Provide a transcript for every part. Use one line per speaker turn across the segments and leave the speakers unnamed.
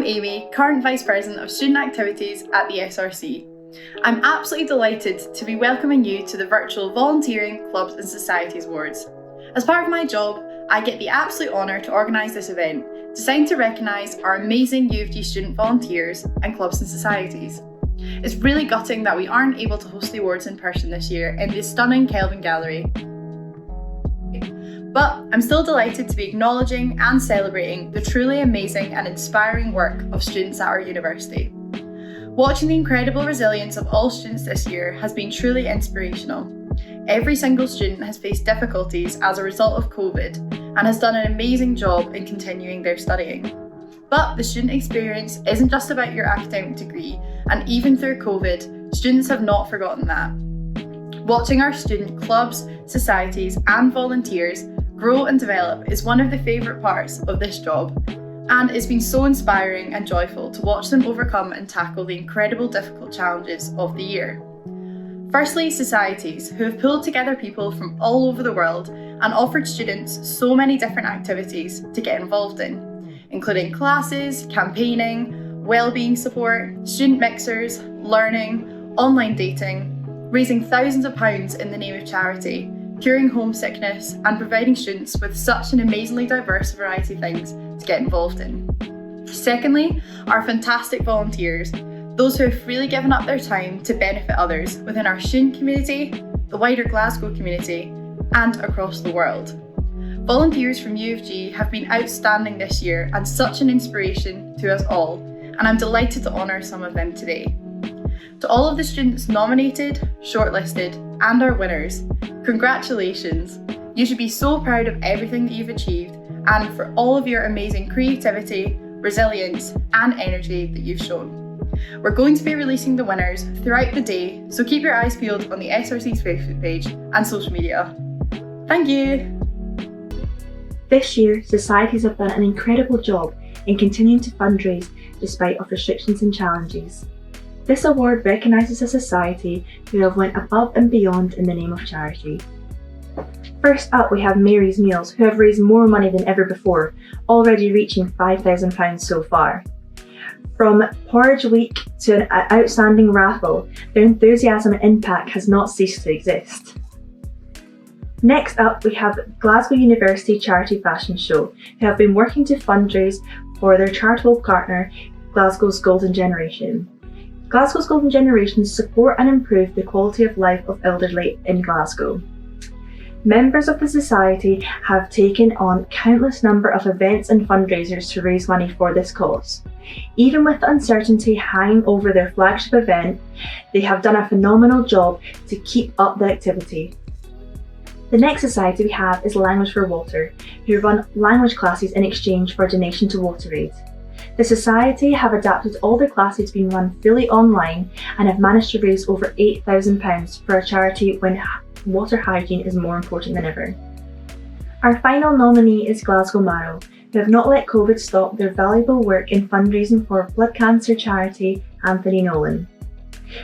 I'm Amy, current Vice President of Student Activities at the SRC. I'm absolutely delighted to be welcoming you to the virtual Volunteering, Clubs and Societies Awards. As part of my job, I get the absolute honour to organise this event, designed to recognise our amazing UofG student volunteers and clubs and societies. It's really gutting that we aren't able to host the awards in person this year in the stunning Kelvin Gallery. But I'm still delighted to be acknowledging and celebrating the truly amazing and inspiring work of students at our university. Watching the incredible resilience of all students this year has been truly inspirational. Every single student has faced difficulties as a result of COVID and has done an amazing job in continuing their studying. But the student experience isn't just about your academic degree, and even through COVID, students have not forgotten that. Watching our student clubs, societies and volunteers grow and develop is one of the favourite parts of this job, and it's been so inspiring and joyful to watch them overcome and tackle the incredible difficult challenges of the year. Firstly, societies, who have pulled together people from all over the world and offered students so many different activities to get involved in, including classes, campaigning, wellbeing support, student mixers, learning, online dating, raising thousands of pounds in the name of charity, curing homesickness and providing students with such an amazingly diverse variety of things to get involved in. Secondly, our fantastic volunteers, those who have freely given up their time to benefit others within our student community, the wider Glasgow community and across the world. Volunteers from UofG have been outstanding this year and such an inspiration to us all, and I'm delighted to honour some of them today. To all of the students nominated, shortlisted and our winners, congratulations! You should be so proud of everything that you've achieved and for all of your amazing creativity, resilience and energy that you've shown. We're going to be releasing the winners throughout the day, so keep your eyes peeled on the SRC's Facebook page and social media. Thank you!
This year, societies have done an incredible job in continuing to fundraise despite of restrictions and challenges. This award recognises a society who have went above and beyond in the name of charity. First up, we have Mary's Meals, who have raised more money than ever before, already reaching £5,000 so far. From Porridge Week to an outstanding raffle, their enthusiasm and impact has not ceased to exist. Next up, we have Glasgow University Charity Fashion Show, who have been working to fundraise for their charitable partner, Glasgow's Golden Generation. Glasgow's Golden Generation support and improve the quality of life of elderly in Glasgow. Members of the society have taken on countless number of events and fundraisers to raise money for this cause. Even with the uncertainty hanging over their flagship event, they have done a phenomenal job to keep up the activity. The next society we have is Language for Water, who run language classes in exchange for a donation to WaterAid. The society have adapted all their classes being run fully online and have managed to raise over £8,000 for a charity when water hygiene is more important than ever. Our final nominee is Glasgow Marrow, who have not let COVID stop their valuable work in fundraising for blood cancer charity Anthony Nolan.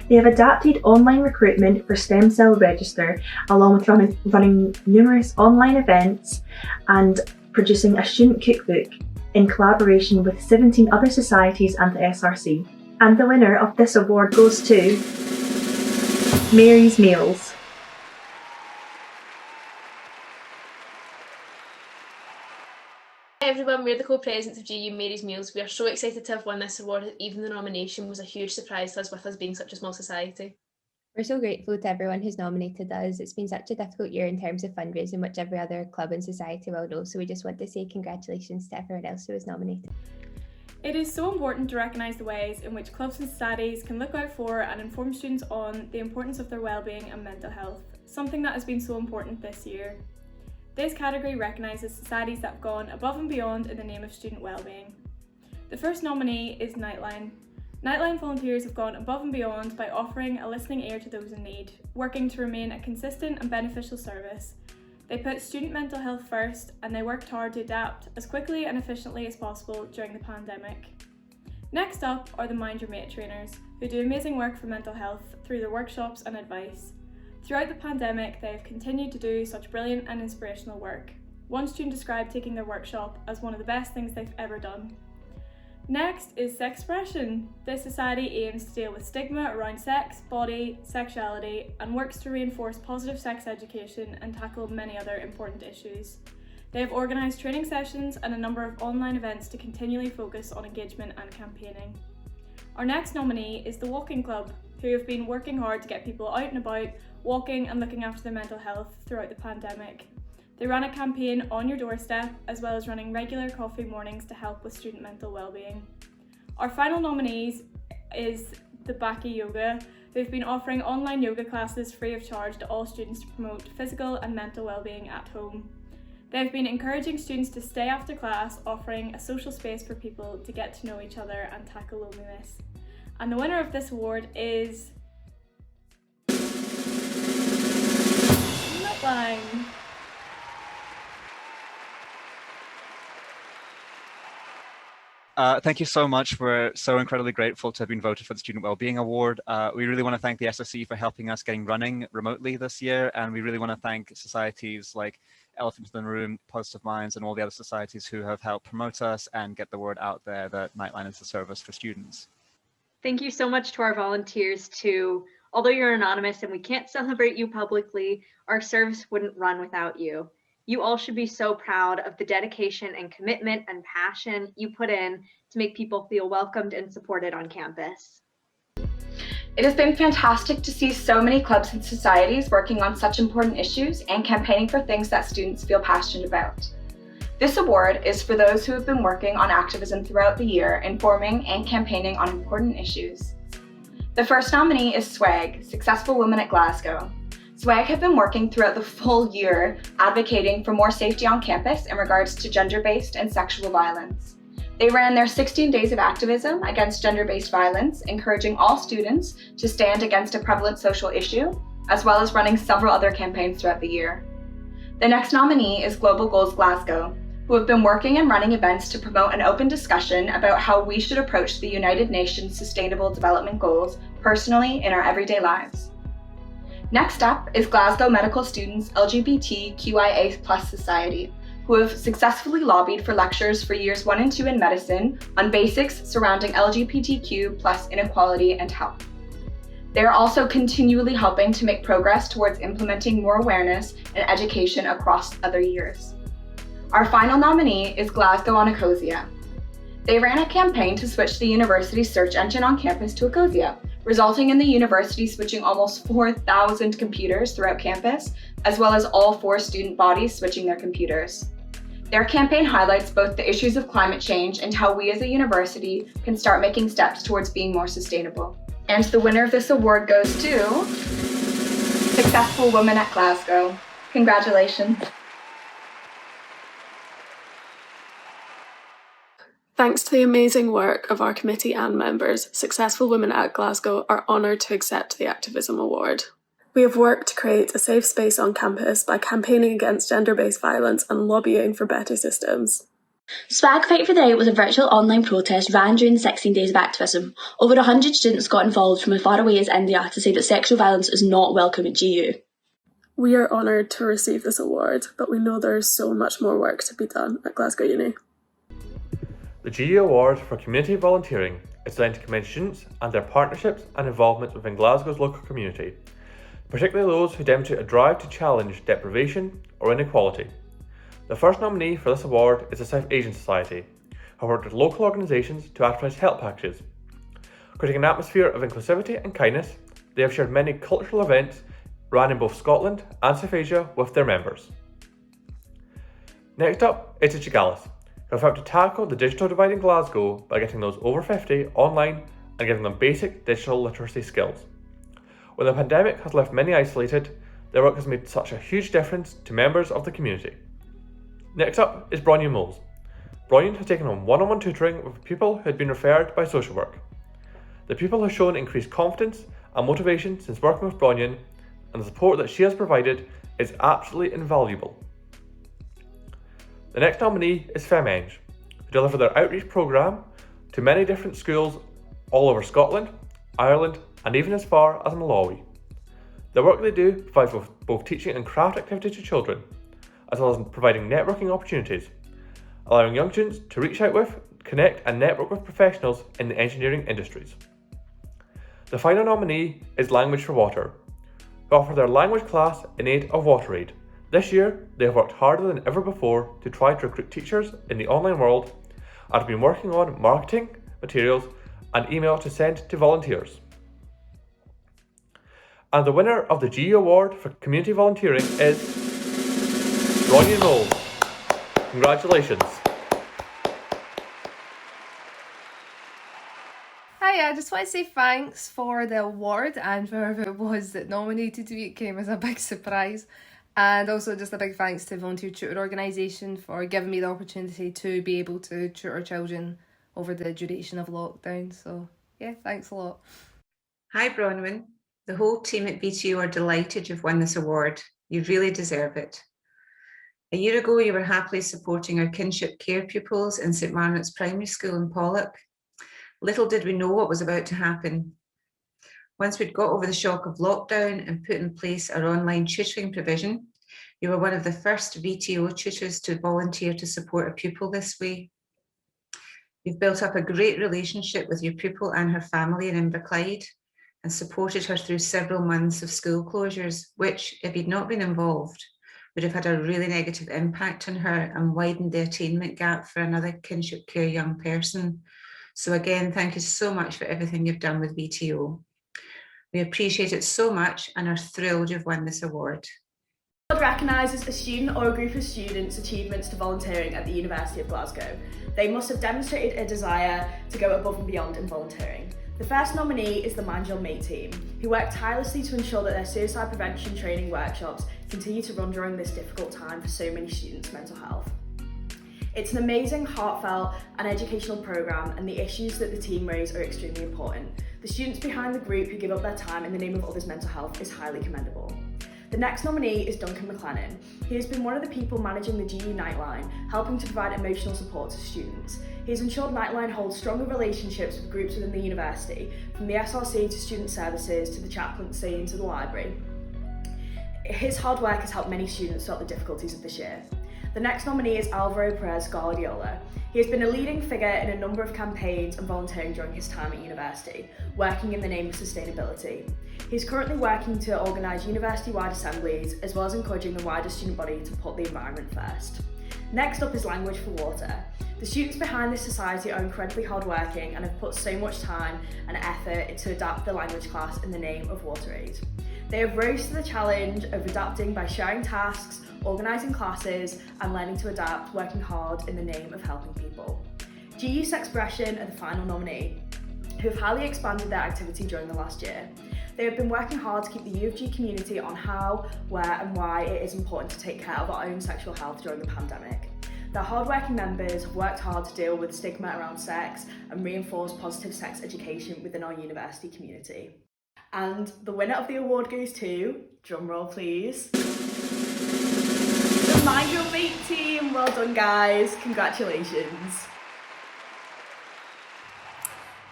They have adapted online recruitment for stem cell register, along with running numerous online events and producing a student cookbook in collaboration with 17 other societies and the SRC. And the winner of this award goes to Mary's Meals.
Hi everyone, we're the co-presidents of GU Mary's Meals. We are so excited to have won this award. Even the nomination was a huge surprise to us, with us being such a small society.
We're so grateful to everyone who's nominated us. It's been such a difficult year in terms of fundraising, which every other club and society will know, so we just want to say congratulations to everyone else who was nominated.
It is so important to recognise the ways in which clubs and societies can look out for and inform students on the importance of their wellbeing and mental health, something that has been so important this year. This category recognises societies that have gone above and beyond in the name of student wellbeing. The first nominee is Nightline. Nightline volunteers have gone above and beyond by offering a listening ear to those in need, working to remain a consistent and beneficial service. They put student mental health first, and they worked hard to adapt as quickly and efficiently as possible during the pandemic. Next up are the Mind Your Mate trainers, who do amazing work for mental health through their workshops and advice. Throughout the pandemic, they have continued to do such brilliant and inspirational work. One student described taking their workshop as one of the best things they've ever done. Next is Sexpression. This society aims to deal with stigma around sex, body, sexuality, and works to reinforce positive sex education and tackle many other important issues. They have organised training sessions and a number of online events to continually focus on engagement and campaigning. Our next nominee is the Walking Club, who have been working hard to get people out and about, walking and looking after their mental health throughout the pandemic. They ran a campaign on your doorstep, as well as running regular coffee mornings to help with student mental wellbeing. Our final nominees is the Baki Yoga, who've been offering online yoga classes free of charge to all students to promote physical and mental wellbeing at home. They've been encouraging students to stay after class, offering a social space for people to get to know each other and tackle loneliness. And the winner of this award is Nutline.
Thank you so much. We're so incredibly grateful to have been voted for the Student Wellbeing Award. We really want to thank the SSE for helping us getting running remotely this year, and we really want to thank societies like Elephant in the Room, Positive Minds, and all the other societies who have helped promote us and get the word out there that Nightline is a service for students.
Thank you so much to our volunteers too. Although you're anonymous and we can't celebrate you publicly, our service wouldn't run without you. You all should be so proud of the dedication and commitment and passion you put in to make people feel welcomed and supported on campus.
It has been fantastic to see so many clubs and societies working on such important issues and campaigning for things that students feel passionate about. This award is for those who have been working on activism throughout the year, informing and campaigning on important issues. The first nominee is SWAG, Successful Women at Glasgow. SWAG have been working throughout the full year advocating for more safety on campus in regards to gender-based and sexual violence. They ran their 16 days of activism against gender-based violence, encouraging all students to stand against a prevalent social issue, as well as running several other campaigns throughout the year. The next nominee is Global Goals Glasgow, who have been working and running events to promote an open discussion about how we should approach the United Nations Sustainable Development Goals personally in our everyday lives. Next up is Glasgow Medical Students LGBTQIA+ Society, who have successfully lobbied for lectures for years 1 and 2 in medicine on basics surrounding LGBTQ+ inequality and health. They are also continually helping to make progress towards implementing more awareness and education across other years. Our final nominee is Glasgow on Ecosia. They ran a campaign to switch the university's search engine on campus to Ecosia, resulting in the university switching almost 4,000 computers throughout campus, as well as all 4 student bodies switching their computers. Their campaign highlights both the issues of climate change and how we as a university can start making steps towards being more sustainable. And the winner of this award goes to Successful Women at Glasgow. Congratulations.
Thanks to the amazing work of our committee and members, Successful Women at Glasgow are honoured to accept the Activism Award. We have worked to create a safe space on campus by campaigning against gender-based violence and lobbying for better systems.
SWAG Fight for the Right was a virtual online protest ran during the 16 days of activism. Over 100 students got involved from as far away as India to say that sexual violence is not welcome at GU.
We are honoured to receive this award, but we know there is so much more work to be done at Glasgow Uni.
The GU Award for Community Volunteering is designed to commend students and their partnerships and involvement within Glasgow's local community, particularly those who demonstrate a drive to challenge deprivation or inequality. The first nominee for this award is the South Asian Society, who worked with local organisations to advertise help packages. Creating an atmosphere of inclusivity and kindness, they have shared many cultural events ran in both Scotland and South Asia with their members. Next up is the Chigalis, who have helped to tackle the digital divide in Glasgow by getting those over 50 online and giving them basic digital literacy skills. When the pandemic has left many isolated, their work has made such a huge difference to members of the community. Next up is BRONWYN. BRONWYN has taken on one-on-one tutoring with people who had been referred by social work. The pupil has shown increased confidence and motivation since working with BRONWYN, and the support that she has provided is absolutely invaluable. The next nominee is FemEng, who deliver their outreach programme to many different schools all over Scotland, Ireland, and even as far as Malawi. The work they do provides both teaching and craft activities to children, as well as providing networking opportunities, allowing young students to reach out with connect and network with professionals in the engineering industries. The final nominee is Language for Water, who offer their language class in aid of WaterAid. This year, they have worked harder than ever before to try to recruit teachers in the online world and have been working on marketing, materials and email to send to volunteers. And the winner of the GE Award for Community Volunteering is BRONWYN. Congratulations.
Hi, I just want to say thanks for the award, and whoever it was that nominated me, it came as a big surprise. And also just a big thanks to Volunteer Tutor Organisation for giving me the opportunity to be able to tutor children over the duration of lockdown. So yeah, thanks a lot.
Hi BRONWYN. The whole team at BTO are delighted you've won this award. You really deserve it. A year ago, you were happily supporting our kinship care pupils in St Margaret's Primary School in Pollock. Little did we know what was about to happen. Once we'd got over the shock of lockdown and put in place our online tutoring provision, you were one of the first VTO tutors to volunteer to support a pupil this way. You've built up a great relationship with your pupil and her family in Inverclyde and supported her through several months of school closures, which, if you'd not been involved, would have had a really negative impact on her and widened the attainment gap for another kinship care young person. So again, thank you so much for everything you've done with VTO. We appreciate it so much and are thrilled you've won this award.
The award recognises a student or a group of students' achievements to volunteering at the University of Glasgow. They must have demonstrated a desire to go above and beyond in volunteering. The first nominee is the Mind Your Mate team, who work tirelessly to ensure that their suicide prevention training workshops continue to run during this difficult time for so many students' mental health. It's an amazing, heartfelt and educational programme, and the issues that the team raise are extremely important. The students behind the group who give up their time in the name of others' mental health is highly commendable. The next nominee is Duncan McLennan. He has been one of the people managing the GU Nightline, helping to provide emotional support to students. He has ensured Nightline holds stronger relationships with groups within the university, from the SRC to student services to the chaplaincy and to the library. His hard work has helped many students throughout the difficulties of this year. The next nominee is Alvaro Perez Guardiola. He has been a leading figure in a number of campaigns and volunteering during his time at university, working in the name of sustainability. He is currently working to organise university-wide assemblies, as well as encouraging the wider student body to put the environment first. Next up is Language for Water. The students behind this society are incredibly hardworking and have put so much time and effort to adapt the language class in the name of WaterAid. They have rose to the challenge of adapting by sharing tasks, organising classes and learning to adapt, working hard in the name of helping people. GU Sexpression are the final nominee, who have highly expanded their activity during the last year. They have been working hard to keep the UofG community on how, where and why it is important to take care of our own sexual health during the pandemic. Their hardworking members have worked hard to deal with stigma around sex and reinforce positive sex education within our university community. And the winner of the award goes to, drumroll please, the Mind Your Mate team. Well done guys, congratulations.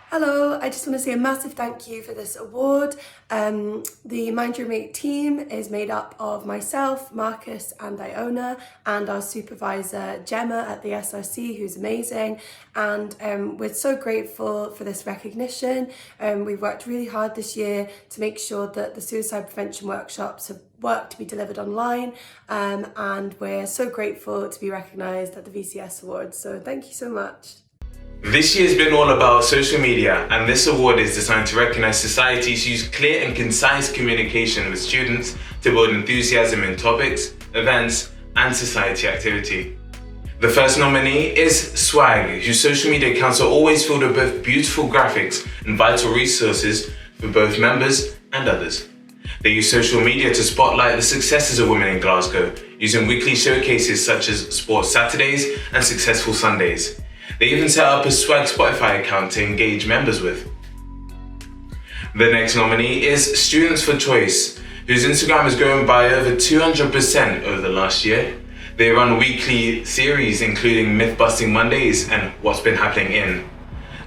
Hello, I just want to say a massive thank you for this award. The Mind Your Mate team is made up of myself, Marcus and Iona, and our supervisor Gemma at the SRC, who's amazing. And we're so grateful for this recognition. We've worked really hard this year to make sure that the suicide prevention workshops have worked to be delivered online, and we're so grateful to be recognised at the VCS Awards. So thank you so much.
This year's been all about social media, and this award is designed to recognise societies use clear and concise communication with students to build enthusiasm in topics, events and society activity. The first nominee is Swag, whose social media accounts are always filled with both beautiful graphics and vital resources for both members and others. They use social media to spotlight the successes of women in Glasgow, using weekly showcases such as Sports Saturdays and Successful Sundays. They even set up a Swag Spotify account to engage members with. The next nominee is Students for Choice, whose Instagram has grown by over 200% over the last year. They run weekly series including Myth-Busting Mondays and What's Been Happening In.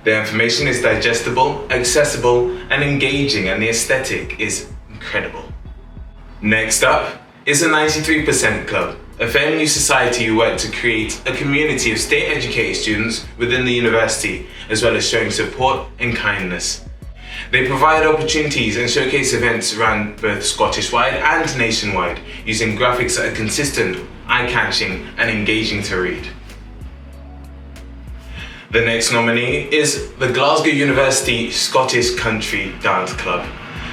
Their information is digestible, accessible and engaging, and the aesthetic is incredible. Next up is the 93% Club, a fairly new society who work to create a community of state-educated students within the university, as well as showing support and kindness. They provide opportunities and showcase events around both Scottish-wide and nationwide, using graphics that are consistent, eye-catching and engaging to read. The next nominee is the Glasgow University Scottish Country Dance Club,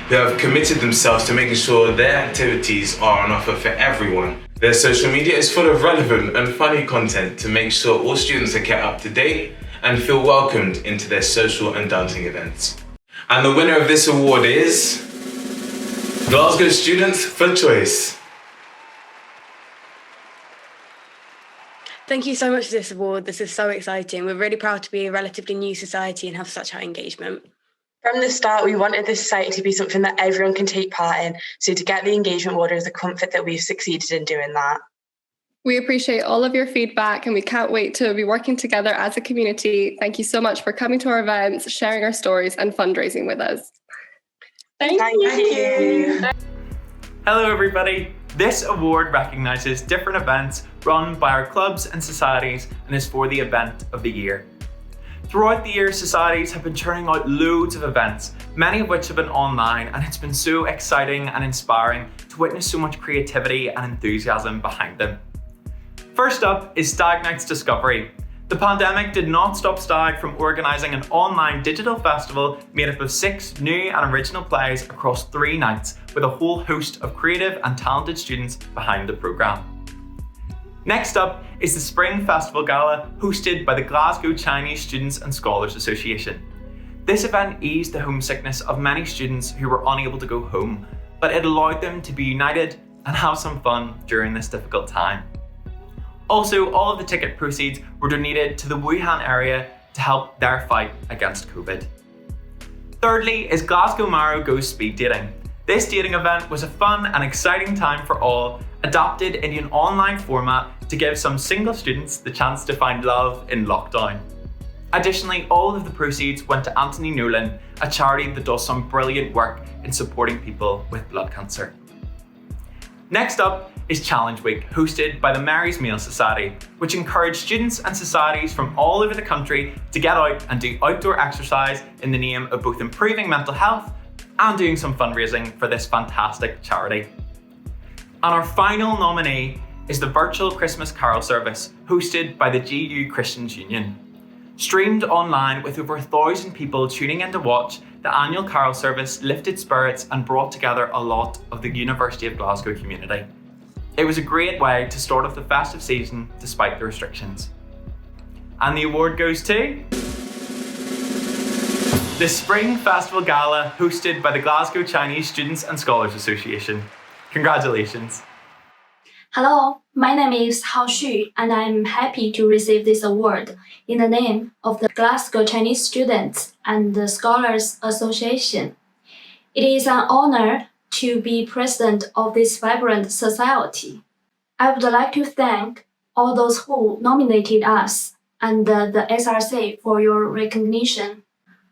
who have committed themselves to making sure their activities are on offer for everyone. Their social media is full of relevant and funny content to make sure all students are kept up to date and feel welcomed into their social and dancing events. And the winner of this award is Glasgow Students for Choice.
Thank you so much for this award. This is so exciting. We're really proud to be a relatively new society and have such high engagement.
From the start, we wanted this society to be something that everyone can take part in, so to get the engagement award is a comfort that we've succeeded in doing that.
We appreciate all of your feedback and we can't wait to be working together as a community. Thank you so much for coming to our events, sharing our stories and fundraising with us. Thank you.
Hello everybody. This award recognises different events run by our clubs and societies and is for the event of the year. Throughout the year, societies have been churning out loads of events, many of which have been online, and it's been so exciting and inspiring to witness so much creativity and enthusiasm behind them. First up is Stag Nights Discovery. The pandemic did not stop Stag from organising an online digital festival made up of 6 new and original plays across 3 nights, with a whole host of creative and talented students behind the programme. Next up is the Spring Festival Gala, hosted by the Glasgow Chinese Students and Scholars Association. This event eased the homesickness of many students who were unable to go home, but it allowed them to be united and have some fun during this difficult time. Also, all of the ticket proceeds were donated to the Wuhan area to help their fight against COVID. Thirdly is Glasgow Maro Goes Speed Dating. This dating event was a fun and exciting time for all, adapted into an online format to give some single students the chance to find love in lockdown. Additionally, all of the proceeds went to Anthony Nolan, a charity that does some brilliant work in supporting people with blood cancer. Next up is Challenge Week, hosted by the Mary's Meal Society, which encouraged students and societies from all over the country to get out and do outdoor exercise in the name of both improving mental health and doing some fundraising for this fantastic charity. And our final nominee is the virtual Christmas Carol service, hosted by the GU Christians Union. Streamed online with over 1,000 people tuning in to watch, the annual Carol service lifted spirits and brought together a lot of the University of Glasgow community. It was a great way to start off the festive season despite the restrictions. And the award goes to the Spring Festival Gala, hosted by the Glasgow Chinese Students and Scholars Association. Congratulations.
Hello, my name is Hao Xu, and I'm happy to receive this award in the name of the Glasgow Chinese Students and the Scholars Association. It is an honor to be president of this vibrant society. I would like to thank all those who nominated us and the SRC for your recognition.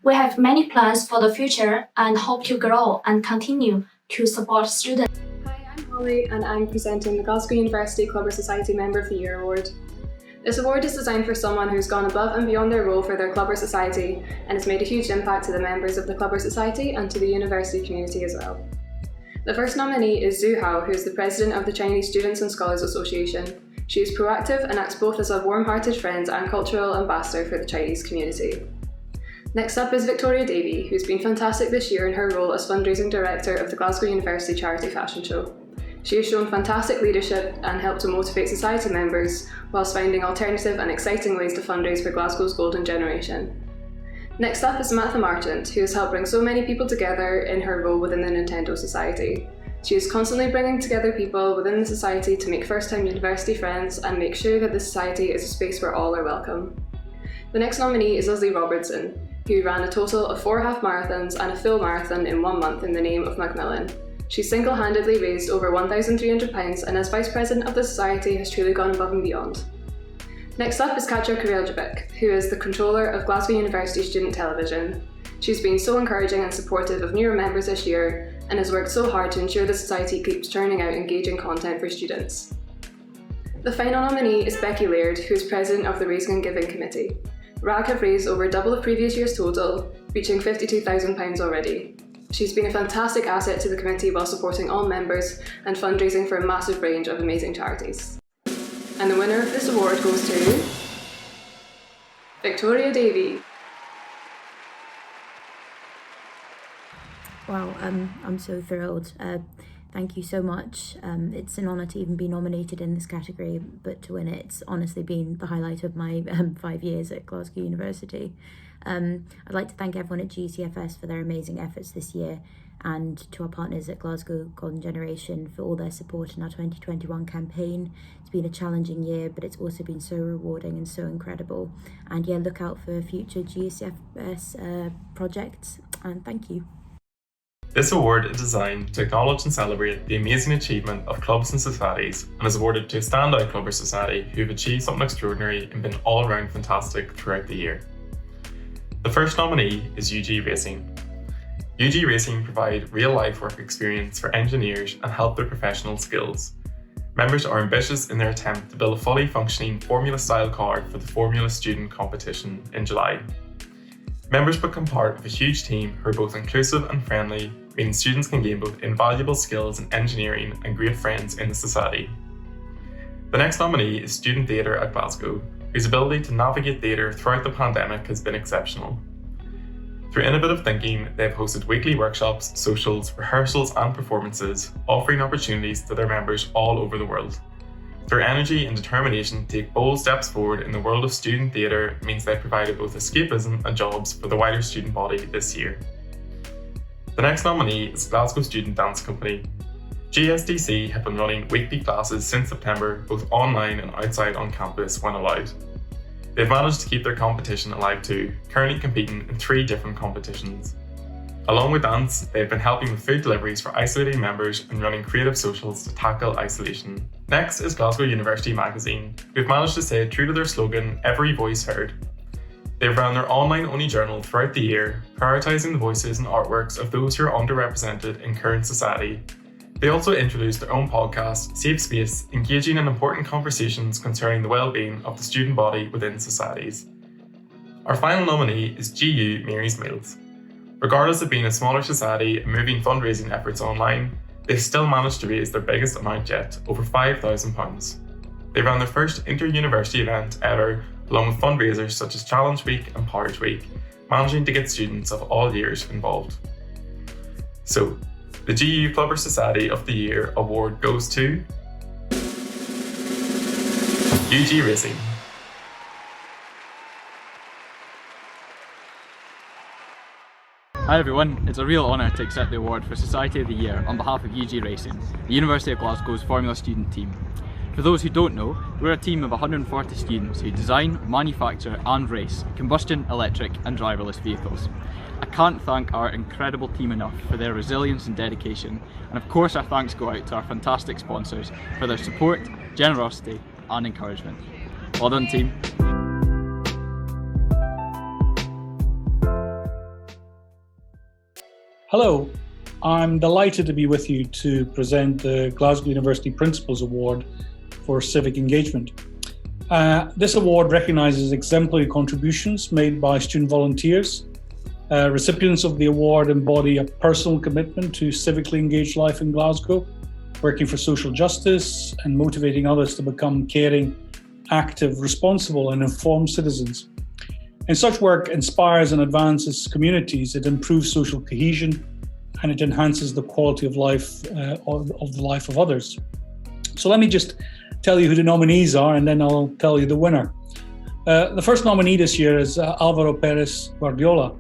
We have many plans for the future and hope to grow and continue to support students.
I'm Holly and I'm presenting the Glasgow University Clubber Society Member of the Year Award. This award is designed for someone who's gone above and beyond their role for their Clubber Society and has made a huge impact to the members of the Clubber Society and to the university community as well. The first nominee is Zhu Hao, who is the president of the Chinese Students and Scholars Association. She is proactive and acts both as a warm-hearted friend and cultural ambassador for the Chinese community. Next up is Victoria Davey, who's been fantastic this year in her role as fundraising director of the Glasgow University Charity Fashion Show. She has shown fantastic leadership and helped to motivate society members whilst finding alternative and exciting ways to fundraise for Glasgow's golden generation. Next up is Samantha Marchant, who has helped bring so many people together in her role within the Nintendo Society. She is constantly bringing together people within the society to make first-time university friends and make sure that the society is a space where all are welcome. The next nominee is Leslie Robertson, who ran a total of 4 half marathons and a full marathon in 1 month in the name of Macmillan. She single-handedly raised over £1,300 and as Vice President of the Society has truly gone above and beyond. Next up is Katja Kareljevic, who is the Controller of Glasgow University Student Television. She's been so encouraging and supportive of newer members this year and has worked so hard to ensure the Society keeps churning out engaging content for students. The final nominee is Becky Laird, who is president of the Raising and Giving Committee. RAG have raised over double the previous year's total, reaching £52,000 already. She's been a fantastic asset to the committee while supporting all members and fundraising for a massive range of amazing charities. And the winner of this award goes to Victoria Davey.
Wow, I'm so thrilled. Thank you so much. It's an honour to even be nominated in this category, but to win it, it's honestly been the highlight of my 5 years at Glasgow University. I'd like to thank everyone at GCFS for their amazing efforts this year, and to our partners at Glasgow Golden Generation for all their support in our 2021 campaign. It's been a challenging year, but it's also been so rewarding and so incredible. And yeah, look out for future GCFS projects, and thank you.
This award is designed to acknowledge and celebrate the amazing achievement of clubs and societies, and is awarded to a standout club or society who have achieved something extraordinary and been all round fantastic throughout the year. The first nominee is UofG Racing. UofG Racing provide real-life work experience for engineers and help their professional skills. Members are ambitious in their attempt to build a fully functioning Formula-style car for the Formula Student competition in July. Members become part of a huge team who are both inclusive and friendly, meaning students can gain both invaluable skills in engineering and great friends in the society. The next nominee is Student Theatre at Glasgow, whose ability to navigate theatre throughout the pandemic has been exceptional. Through innovative thinking, they have hosted weekly workshops, socials, rehearsals and performances, offering opportunities to their members all over the world. Their energy and determination to take bold steps forward in the world of student theatre means they've provided both escapism and jobs for the wider student body this year. The next nominee is Glasgow Student Dance Company. GSDC have been running weekly classes since September, both online and outside on campus when allowed. They've managed to keep their competition alive too, currently competing in 3 different competitions. Along with dance, they've been helping with food deliveries for isolated members and running creative socials to tackle isolation. Next is Glasgow University Magazine, who've managed to stay true to their slogan, "Every Voice Heard." They've run their online-only journal throughout the year, prioritising the voices and artworks of those who are underrepresented in current society. They also introduced their own podcast, Safe Space, engaging in important conversations concerning the well-being of the student body within societies. Our final nominee is GU Mary's Meals. Regardless of being a smaller society and moving fundraising efforts online, they still managed to raise their biggest amount yet, over £5,000. They ran their first inter-university event ever, along with fundraisers such as Challenge Week and Porridge Week, managing to get students of all years involved. So, the GU Club or Society of the Year award goes to UofG Racing.
Hi everyone, it's a real honour to accept the award for Society of the Year on behalf of UofG Racing, the University of Glasgow's Formula student team. For those who don't know, we're a team of 140 students who design, manufacture and race combustion, electric and driverless vehicles. I can't thank our incredible team enough for their resilience and dedication, and of course our thanks go out to our fantastic sponsors for their support, generosity and encouragement. Well done team.
Hello, I'm delighted to be with you to present the Glasgow University Principals Award for Civic Engagement. This award recognises exemplary contributions made by student volunteers. Recipients of the award embody a personal commitment to civically engaged life in Glasgow, working for social justice and motivating others to become caring, active, responsible and informed citizens. And such work inspires and advances communities, it improves social cohesion, and it enhances the quality of life of the life of others. So let me just tell you who the nominees are, and then I'll tell you the winner. The first nominee this year is Alvaro Perez Guardiola.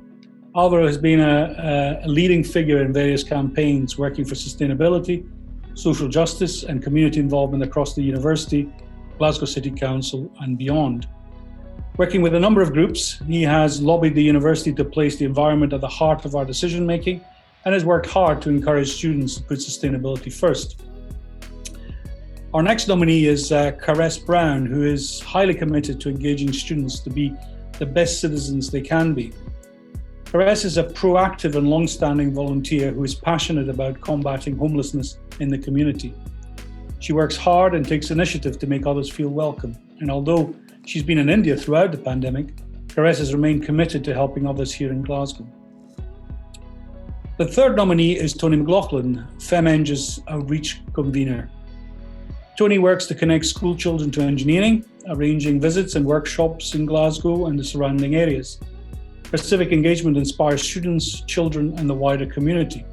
Alvaro has been a leading figure in various campaigns working for sustainability, social justice and community involvement across the university, Glasgow City Council and beyond. Working with a number of groups, he has lobbied the university to place the environment at the heart of our decision making and has worked hard to encourage students to put sustainability first. Our next nominee is Caress Brown, who is highly committed to engaging students to be the best citizens they can be. Caress is a proactive and long-standing volunteer who is passionate about combating homelessness in the community. She works hard and takes initiative to make others feel welcome. And although she's been in India throughout the pandemic, Caress has remained committed to helping others here in Glasgow. The third nominee is TONI McLaughlin, FemEng's outreach convener. TONI works to connect school children to engineering, arranging visits and workshops in Glasgow and the surrounding areas. Her civic engagement inspires students, children, and the wider community.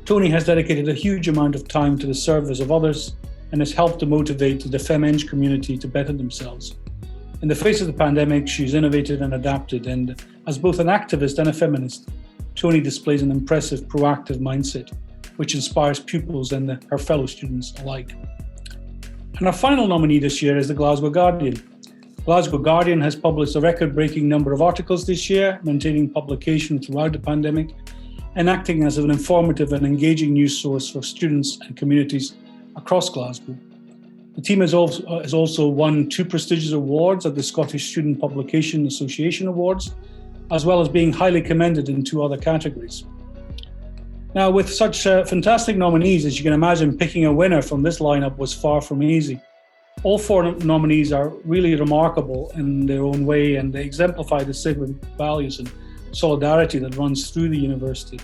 TONI has dedicated a huge amount of time to the service of others and has helped to motivate the FemEng community to better themselves. In the face of the pandemic, she's innovated and adapted, and as both an activist and a feminist, TONI displays an impressive, proactive mindset, which inspires pupils and her fellow students alike. And our final nominee this year is the Glasgow Guardian. Glasgow Guardian has published a record-breaking number of articles this year, maintaining publication throughout the pandemic and acting as an informative and engaging news source for students and communities across Glasgow. The team has also won 2 prestigious awards at the Scottish Student Publication Association Awards, as well as being highly commended in 2 other categories. Now, with such fantastic nominees, as you can imagine, picking a winner from this lineup was far from easy. All 4 nominees are really remarkable in their own way, and they exemplify the civic values and solidarity that runs through the university.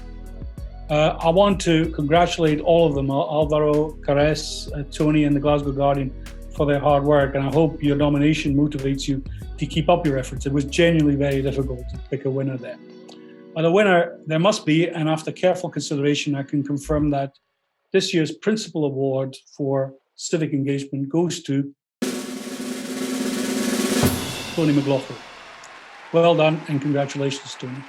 I want to congratulate all of them, Alvaro, Caress, TONI, and the Glasgow Guardian, for their hard work, and I hope your nomination motivates you to keep up your efforts. It was genuinely very difficult to pick a winner there. But a winner there must be, and after careful consideration, I can confirm that this year's Principal Award for Civic Engagement goes to TONI McLaughlin. Well done, and congratulations, TONI.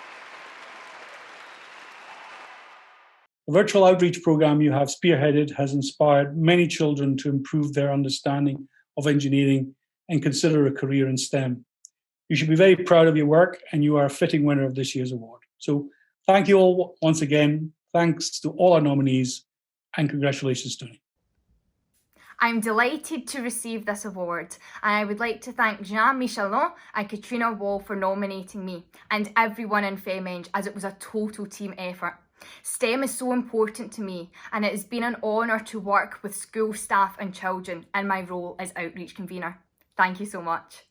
The virtual outreach program you have spearheaded has inspired many children to improve their understanding of engineering and consider a career in STEM. You should be very proud of your work, and you are a fitting winner of this year's award. So thank you all once again. Thanks to all our nominees, and congratulations, TONI.
I'm delighted to receive this award, and I would like to thank Jean Michelon and Katrina Wall for nominating me, and everyone in FemEng, as it was a total team effort. STEM is so important to me, and it has been an honour to work with school staff and children in my role as outreach convener. Thank you so much.